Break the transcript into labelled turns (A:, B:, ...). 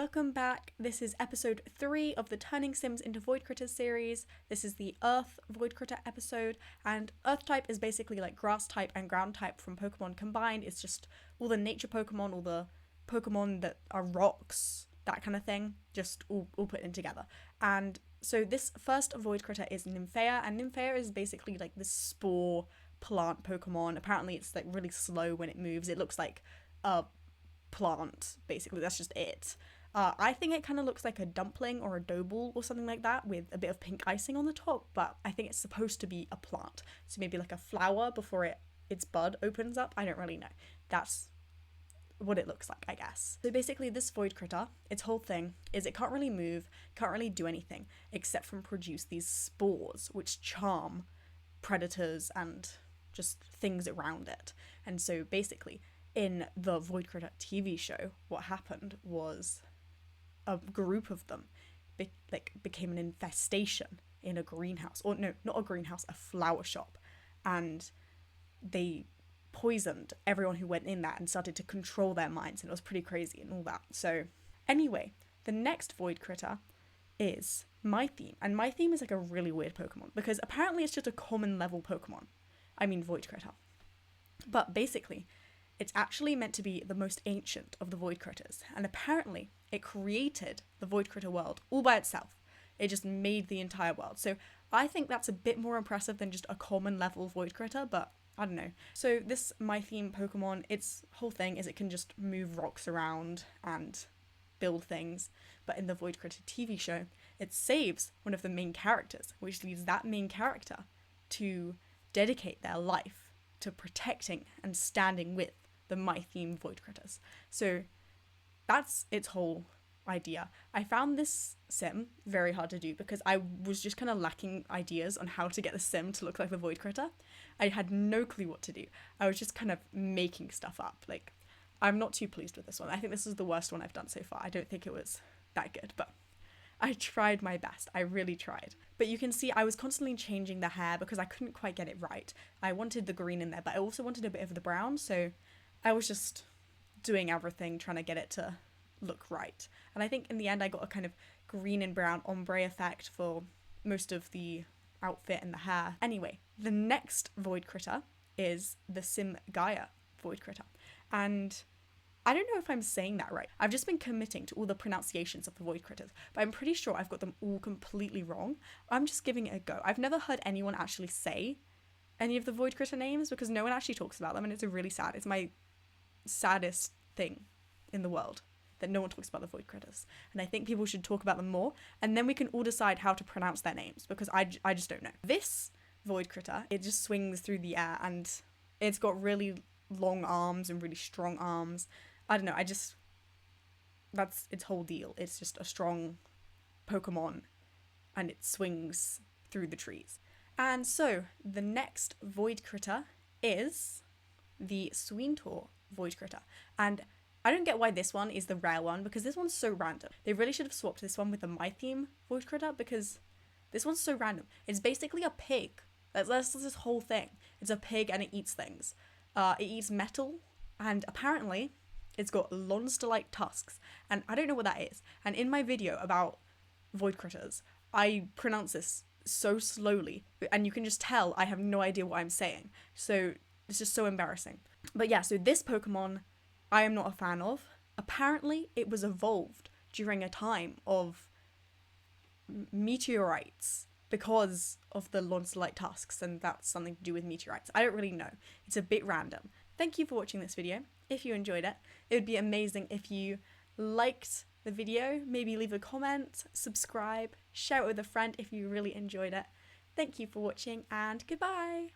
A: welcome back. This is episode 3 of the Turning Sims into Voidcritters series. This is the Earth Voidcritter episode, and Earth type is basically like grass type and ground type from Pokemon combined. It's just all the nature Pokemon, all the Pokemon that are rocks, that kind of thing, just all put in together. And so this first Voidcritter is Nymphea, and Nymphea is basically like this spore plant Pokemon. Apparently it's like really slow when it moves. It looks like a plant, basically. That's just it. I think it kind of looks like a dumpling or a dough ball or something like that with a bit of pink icing on the top, but I think it's supposed to be a plant. So maybe like a flower before its bud opens up. I don't really know. That's what it looks like, I guess. So basically this Voidcritter, its whole thing is it can't really move, can't really do anything except from produce these spores which charm predators and just things around it. And so basically in the Voidcritter TV show, what happened was a group of them became an infestation in a greenhouse. Or no, not a greenhouse, a flower shop. And they poisoned everyone who went in there and started to control their minds. And it was pretty crazy and all that. So anyway, the next Voidcritter is Mytheme. And Mytheme is like a really weird Pokemon because apparently it's just a common level Pokemon. I mean Voidcritter. But basically, it's actually meant to be the most ancient of the Voidcritters, and apparently it created the Voidcritter world all by itself. It just made the entire world. So I think that's a bit more impressive than just a common level Voidcritter, but I don't know. So this Mytheme Pokemon, its whole thing is it can just move rocks around and build things, but in the Voidcritter TV show, it saves one of the main characters, which leads that main character to dedicate their life to protecting and standing with the Mytheme Voidcritters. So that's its whole idea. I found this sim very hard to do because I was just kind of lacking ideas on how to get the sim to look like the Voidcritter. I had no clue what to do. I was just kind of making stuff up. Like, I'm not too pleased with this one. I think this is the worst one I've done so far. I don't think it was that good, but I tried my best. I really tried. But you can see I was constantly changing the hair because I couldn't quite get it right. I wanted the green in there, but I also wanted a bit of the brown, so I was just doing everything, trying to get it to look right. And I think in the end I got a kind of green and brown ombre effect for most of the outfit and the hair. Anyway, the next Voidcritter is the Sim Gaia Voidcritter. And I don't know if I'm saying that right. I've just been committing to all the pronunciations of the Voidcritters, but I'm pretty sure I've got them all completely wrong. I'm just giving it a go. I've never heard anyone actually say any of the Voidcritter names because no one actually talks about them, and it's really sad. It's my saddest thing in the world that no one talks about the Voidcritters, and I think people should talk about them more, and then we can all decide how to pronounce their names because I just don't know. This Voidcritter, it just swings through the air and it's got really long arms and really strong arms. I don't know, that's its whole deal. It's just a strong Pokemon and it swings through the trees. And so the next Voidcritter is the Swintor Voidcritter. And I don't get why this one is the rare one because this one's so random. They really should have swapped this one with the Mytheme Voidcritter because this one's so random. It's basically a pig. That's this whole thing. It's a pig and it eats things. It eats metal, and apparently it's got Lonster-like tusks, and I don't know what that is. And in my video about Voidcritters, I pronounce this so slowly, and you can just tell I have no idea what I'm saying. So it's just so embarrassing. But yeah, so this Pokemon I am not a fan of. Apparently it was evolved during a time of meteorites because of the Lonster-like tusks, and that's something to do with meteorites. I don't really know. It's a bit random. Thank you for watching this video. If you enjoyed it, it would be amazing if you liked the video, maybe leave a comment, subscribe, share it with a friend if you really enjoyed it. Thank you for watching, and goodbye!